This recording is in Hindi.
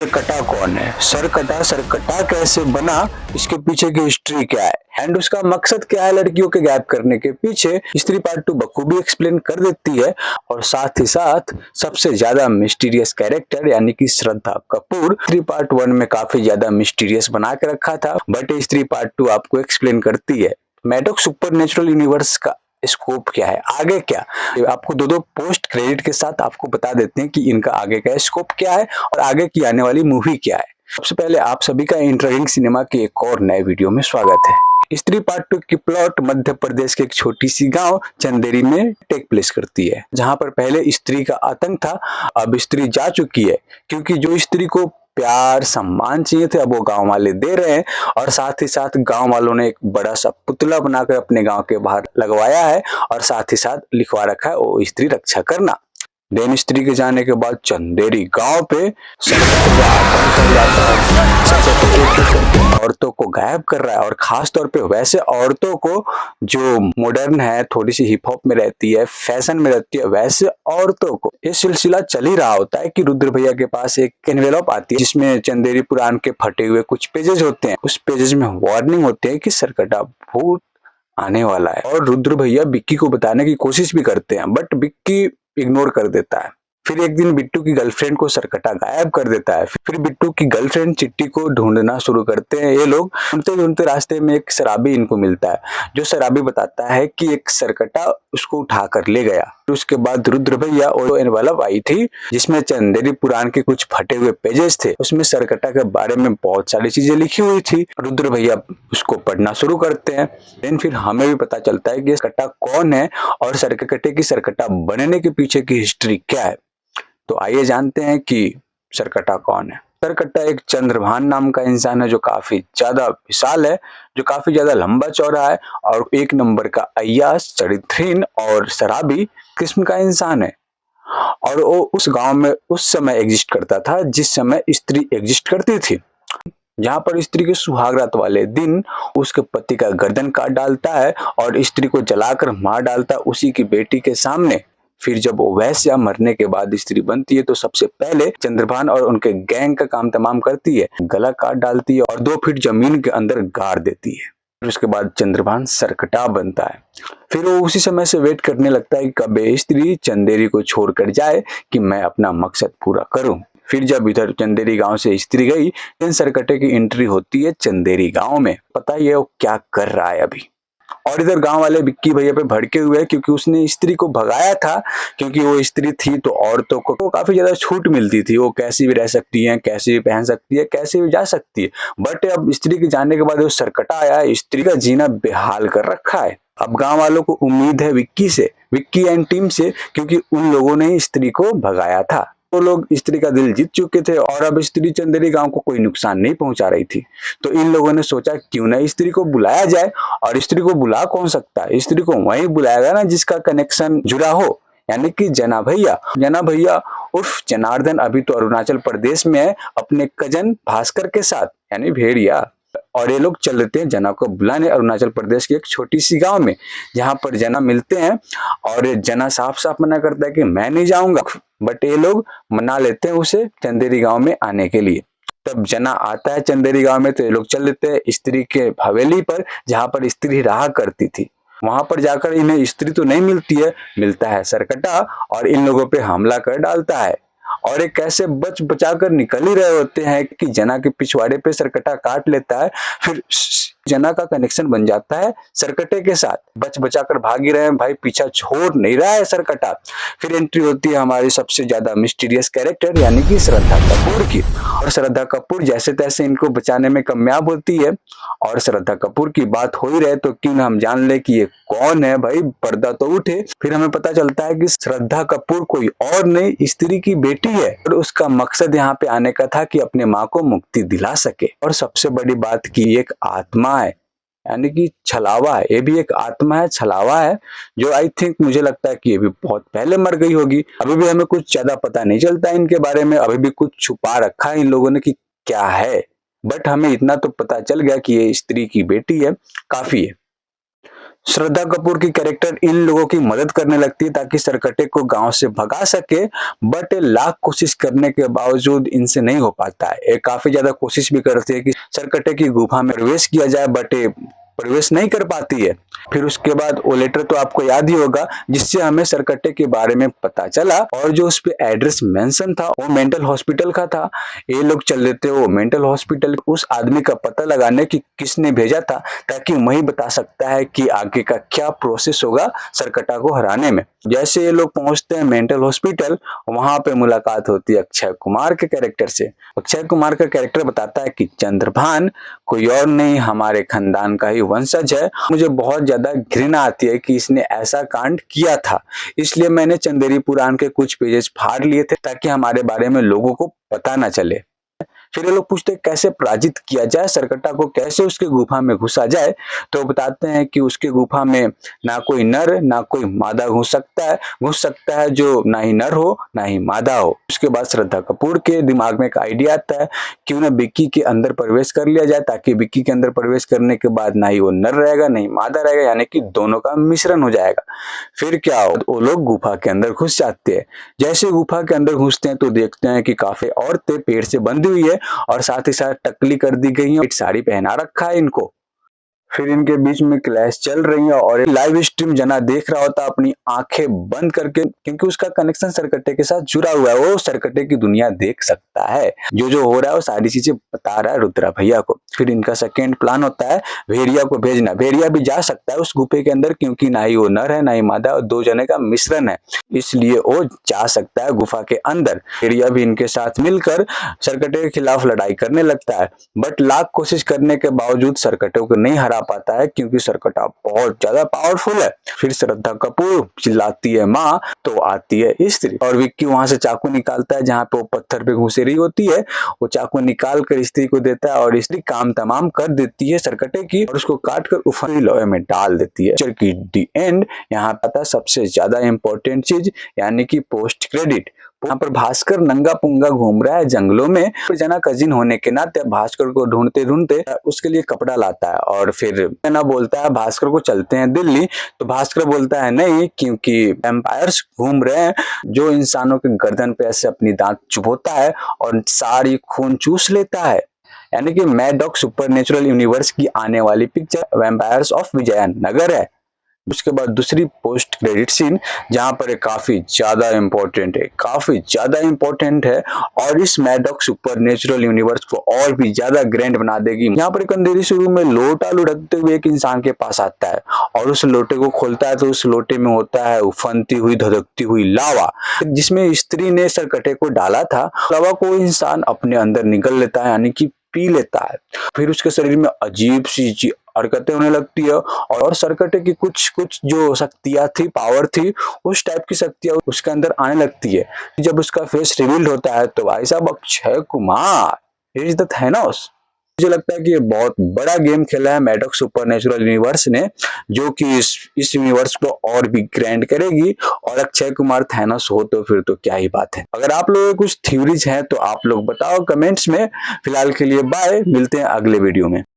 कटा कौन है, सरकटा कैसे बना, इसके पीछे की हिस्ट्री क्या है एंड उसका मकसद क्या है लड़कियों के गैप करने के पीछे, स्त्री पार्ट 2 बखूबी एक्सप्लेन कर देती है। और साथ ही साथ सबसे ज्यादा मिस्टीरियस कैरेक्टर यानी कि श्रद्धा कपूर स्त्री पार्ट 1 में काफी ज्यादा मिस्टीरियस बना के रखा था, बट स्त्री पार्ट 2 आपको एक्सप्लेन करती है मैडॉक सुपरनेचुरल यूनिवर्स का स्कोप क्या है, आगे क्या। आपको दो पोस्ट क्रेडिट के साथ आपको बता देते हैं कि इनका आगे का स्कोप क्या है और आगे की आने वाली मूवी क्या है। सबसे पहले आप सभी का इंटरेस्टिंग सिनेमा के एक और नए वीडियो में स्वागत है। स्त्री पार्ट 2 की प्लॉट मध्य प्रदेश के एक छोटी सी गांव चंदेरी में टेक प्लेस करती है, जहां पर पहले स्त्री का आतंक था, अब स्त्री जा चुकी है क्योंकि जो स्त्री को प्यार सम्मान चाहिए थे अब वो गांव वाले दे रहे हैं। और साथ ही साथ गांव वालों ने एक बड़ा सा पुतला बनाकर अपने गांव के बाहर लगवाया है और साथ ही साथ लिखवा रखा है वो स्त्री रक्षा करना। देन स्त्री के जाने के बाद चंदेरी गांव पे आतंक चल जाता है, सबसे पहले औरतों को गायब कर रहा है और खास तौर पे वैसे औरतों को जो मॉडर्न है, थोड़ी सी हिप हॉप में रहती है, फैशन में रहती है, वैसे औरतों को। ये सिलसिला चल ही रहा होता है कि रुद्र भैया के पास एक एनवेलप आती है जिसमें चंदेरी पुराण के फटे हुए कुछ पेजेस होते हैं। उस पेजेस में वार्निंग होती है कि सरकटा भूत आने वाला है और रुद्र भैया बिक्की को बताने की कोशिश भी करते हैं, बट बिक्की इग्नोर कर देता है। फिर एक दिन बिट्टू की गर्लफ्रेंड को सरकटा गायब कर देता है। फिर बिट्टू की गर्लफ्रेंड चिट्टी को ढूंढना शुरू करते हैं ये लोग। ढूंढते ढूंढते रास्ते में एक शराबी इनको मिलता है, जो शराबी बताता है कि एक सरकटा उसको उठा कर ले गया। फिर उसके बाद रुद्र भैया और एनवेलप आई थी जिसमें चंदेरी पुराण के कुछ फटे हुए पेजेस थे, उसमें सरकटा के बारे में बहुत सारी चीजें लिखी हुई थी। रुद्र भैया उसको पढ़ना शुरू करते हैं। देन फिर हमें भी पता चलता है कि सरकटा कौन है और सरकटे की सरकटा बनने के पीछे की हिस्ट्री क्या है। तो आइए जानते हैं कि सरकटा कौन है। सरकटा एक चंद्रभान नाम का इंसान है जो काफी ज्यादा विशाल है, जो काफी ज्यादा लंबा चौड़ा है और एक नंबर का अय्याश, चरित्रहीन और शराबी किस्म का इंसान है। और वो उस गांव में उस समय एग्जिस्ट करता था जिस समय स्त्री एग्जिस्ट करती थी, जहां पर स्त्री के सुहाग रात वाले दिन उसके पति का गर्दन काट डालता है और स्त्री को जलाकर मार डालता है उसी की बेटी के सामने। फिर जब वो वैश्या मरने के बाद स्त्री बनती है तो सबसे पहले चंद्रभान और उनके गैंग का काम तमाम करती है, गला काट डालती है और 2 फीट जमीन के अंदर गाड़ देती है। फिर उसके बाद चंद्रभान सरकटा बनता है। फिर वो उसी समय से वेट करने लगता है कि कब स्त्री चंदेरी को छोड़कर जाए कि मैं अपना मकसद पूरा करूं। फिर जब इधर चंदेरी गांव से स्त्री गई, इन सरकटे की एंट्री होती है चंदेरी गांव में। पता ही है वो क्या कर रहा है अभी। और इधर गांव वाले बिक्की भैया पे भड़के हुए हैं क्योंकि उसने स्त्री को भगाया था, क्योंकि वो स्त्री थी तो औरतों को काफी ज्यादा छूट मिलती थी, वो कैसी भी रह सकती है, कैसी भी पहन सकती है, कैसी भी जा सकती है। बट अब स्त्री के जाने के बाद वो सरकटा आया, स्त्री का जीना बेहाल कर रखा है। अब गांव वालों को उम्मीद है विक्की एंड टीम से, क्योंकि उन लोगों ने स्त्री को भगाया था। वो लोग स्त्री का दिल जीत चुके थे और अब स्त्री चंदेरी गांव को कोई नुकसान नहीं पहुंचा रही थी। तो इन लोगों ने सोचा क्यों ना स्त्री को बुलाया जाए। और स्त्री को बुला कौन सकता है, स्त्री को वही बुलाएगा ना जिसका कनेक्शन जुड़ा हो, यानी कि जना भैया उर्फ जनार्दन अभी तो अरुणाचल प्रदेश में है अपने कजन भास्कर के साथ, यानी भेड़िया। और ये लोग चल देते हैं जना को बुलाने अरुणाचल प्रदेश की एक छोटी सी गांव में, जहां पर जना मिलते हैं और जना साफ साफ मना करता है कि मैं नहीं जाऊंगा, बट ये लोग मना लेते हैं उसे चंदेरी गांव में आने के लिए। तब जना आता है चंदेरी गांव में तो ये लोग चल देते हैं स्त्री के हवेली पर, जहां पर स्त्री रहा करती थी। वहां पर जाकर इन्हें स्त्री तो नहीं मिलती है, मिलता है सरकटा और इन लोगों पे हमला कर डालता है। और एक कैसे बच बचाकर निकल ही रहे होते हैं कि जना के पिछवाड़े पे सरकटा काट लेता है। फिर जना का कनेक्शन बन जाता है सरकटे के साथ, बच बचाकर भाग ही रहे हैं भाई, पीछा छोड़ नहीं रहा है सरकटा। फिर एंट्री होती है हमारी सबसे ज्यादा मिस्टीरियस कैरेक्टर यानी कि श्रद्धा कपूर की। और श्रद्धा कपूर जैसे तैसे इनको बचाने में कामयाब होती है। और श्रद्धा कपूर की बात हो ही रहे तो क्यों ना हम जान ले कि ये कौन है भाई, पर्दा तो उठे। फिर हमें पता चलता है कि श्रद्धा कपूर कोई और नहीं स्त्री की बेटी है और उसका मकसद यहाँ पे आने का था कि अपने माँ को मुक्ति दिला सके। और सबसे बड़ी बात की एक आत्मा है, यानी कि छलावा है, ये भी एक आत्मा है, छलावा है, जो आई थिंक मुझे लगता है कि ये भी बहुत पहले मर गई होगी। अभी भी हमें कुछ ज्यादा पता नहीं चलता इनके बारे में, अभी भी कुछ छुपा रखा है इन लोगों ने कि क्या है, बट हमें इतना तो पता चल गया कि ये स्त्री की बेटी है, काफी है। श्रद्धा कपूर की कैरेक्टर इन लोगों की मदद करने लगती है ताकि सरकटे को गांव से भगा सके, बट लाख कोशिश करने के बावजूद इनसे नहीं हो पाता है। ये काफी ज्यादा कोशिश भी करती है कि सरकटे की गुफा में प्रवेश किया जाए, बट प्रवेश नहीं कर पाती है। फिर उसके बाद वो लेटर तो आपको याद ही होगा जिससे हमें सरकटे के बारे में पता चला, और जो उस पे एड्रेस मेंशन था वो मेंटल हॉस्पिटल का था। ये लोग चल देते हो मेंटल हॉस्पिटल, उस आदमी का पता लगाने की किसने भेजा था, ताकि वही बता सकता है कि आगे का क्या प्रोसेस होगा सरकटा को हराने में। जैसे ये लोग पहुंचते हैं मेंटल हॉस्पिटल, वहां पे मुलाकात होती है अक्षय कुमार के कैरेक्टर से। अक्षय कुमार का कैरेक्टर बताता है कि चंद्रभान कोई और नहीं, हमारे खानदान का ही वंशज है। मुझे बहुत ज्यादा घृणा आती है कि इसने ऐसा कांड किया था, इसलिए मैंने चंदेरी पुराण के कुछ पेजेस फाड़ लिए थे ताकि हमारे बारे में लोगों को पता न चले। फिर ये लोग पूछते हैं कैसे पराजित किया जाए, सरकटा को कैसे उसके गुफा में घुसा जाए। तो बताते हैं कि उसके गुफा में ना कोई नर ना कोई मादा घुस सकता है जो ना ही नर हो ना ही मादा हो। उसके बाद श्रद्धा कपूर के दिमाग में एक आइडिया आता है कि उन्हें विक्की के अंदर प्रवेश कर लिया जाए, ताकि विक्की के अंदर प्रवेश करने के बाद ना ही वो नर रहेगा ना ही मादा रहेगा, यानी कि दोनों का मिश्रण हो जाएगा। फिर क्या हो, वो लोग गुफा के अंदर घुस जाते हैं। जैसे गुफा के अंदर घुसते हैं तो देखते हैं कि काफी औरतें पेड़ से बंधी हुई है और साथ ही साथ टकली कर दी गई है, साड़ी पहना रखा है इनको। फिर इनके बीच में क्लैश चल रही है और लाइव स्ट्रीम जना देख रहा होता अपनी आंखें बंद करके, क्योंकि उसका कनेक्शन सरकटे के साथ जुड़ा हुआ है। वो सरकटे की दुनिया देख सकता है, जो हो रहा है वो सारी चीजें बता रहा है रुद्रा भैया को। फिर इनका सेकेंड प्लान होता है भेड़िया को भेजना। भेड़िया भी जा सकता है उस गुफे के अंदर, क्योंकि ना ही वो नर है ना ही मादा, और दो जने का मिश्रण है, इसलिए वो जा सकता है गुफा के अंदर। भेड़िया भी इनके साथ मिलकर सरकटे के खिलाफ लड़ाई करने लगता है, बट लाख कोशिश करने के बावजूद सरकटे को नहीं हरा पाता है, क्योंकि सरकटा बहुत ज्यादा पावरफुल है। फिर श्रद्धा कपूर चिल्लाती है माँ, तो आती है स्त्री, और विक्की वहां से चाकू निकालता है जहां पे वो पत्थर पे घुसे रही होती है। वो चाकू निकाल कर स्त्री को देता है और स्त्री काम तमाम कर देती है सरकटे की, और उसको काट कर उफानी लोहे में डाल देती है। पिक्चर की दी एंड यहाँ पे आता है सबसे ज्यादा इंपॉर्टेंट चीज, यानी कि पोस्ट क्रेडिट। यहाँ पर भास्कर नंगा पुंगा घूम रहा है जंगलों में। जना कजिन होने के नाते भास्कर को ढूंढते ढूंढते उसके लिए कपड़ा लाता है, और फिर जना बोलता है भास्कर को चलते हैं दिल्ली। तो भास्कर बोलता है नहीं, क्योंकि वैम्पायर्स घूम रहे हैं जो इंसानों के गर्दन पे ऐसे अपनी दांत चुभोता है और सारी खून चूस लेता है। यानी कि मैड सुपरनेचुरल यूनिवर्स की आने वाली पिक्चर वैम्पायर्स ऑफ विजयनगर है। उसके बाद दूसरी पोस्ट क्रेडिट सीन जहां पर काफी ज्यादा इंपॉर्टेंट है और इस मैडॉक सुपरनेचुरल यूनिवर्स को और भी ज्यादा ग्रैंड बना देगी। यहाँ पर एक अंधेरी शुरू में लोटा लुढ़कते हुए एक इंसान के पास आता है और उस लोटे को खोलता है, तो उस लोटे में होता है उफनती हुई धधकती हुई लावा, जिसमें स्त्री ने सरकटे को डाला था। लावा को इंसान अपने अंदर निगल लेता है, यानी कि पी लेता है। फिर उसके शरीर में अजीब सी हरकतें होने लगती है और सरकटे की कुछ जो शक्तियां थी, पावर थी, उस टाइप की शक्तियां उसके अंदर आने लगती है। जब उसका फेस रिवील्ड होता है तो भाई साहब Akshay Kumar is the Thanos. मुझे लगता है कि ये बहुत बड़ा गेम खेला है मैडॉक सुपरनेचुरल यूनिवर्स ने, जो कि इस यूनिवर्स को और भी ग्रैंड करेगी। और अक्षय कुमार थैनोस हो तो फिर तो क्या ही बात है। अगर आप लोगों को कुछ थ्योरीज हैं तो आप लोग बताओ कमेंट्स में। फिलहाल के लिए बाय, मिलते हैं अगले वीडियो में।